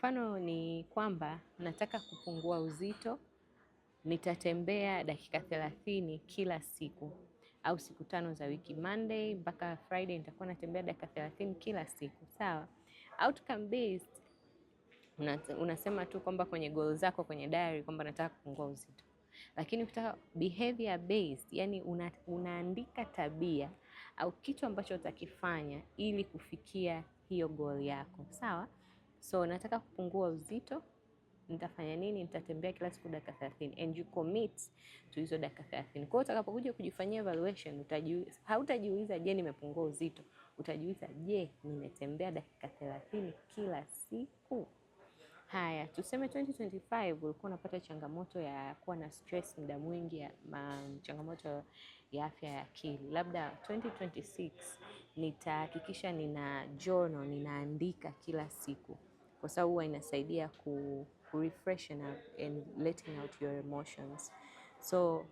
Mfano ni kwamba nataka kupungua uzito, nitatembea dakika 30 kila siku au siku 5 za wiki. Monday mpaka Friday nitakuwa natembea dakika 30 kila siku. Sawa? Outcome based unasema tu kwamba kwenye goal zako kwenye diary kwamba nataka kupungua uzito. Lakini ukitaka behavior based, yani unaandika tabia au kitu ambacho utakifanya ili kufikia hiyo goal yako. Sawa? So nataka kupungua uzito, nitafanya nini? Nitatembea kila siku dakika 30 and you commit to hizo dakika 30. Kwa hiyo utakapokuja kujifanyia evaluation hautajiuliza je, nimepungua uzito. Utajiuliza je, nimetembea dakika 30 kila siku? Haya, tuseme 2025 ulikuwa unapata changamoto ya kuwa na stress muda mwingi, changamoto ya afya ya akili. Labda 2026 nitahakikisha nina journal, ninaandika kila siku, kwa sababu huwa inasaidia ku refresh and letting out your emotions. So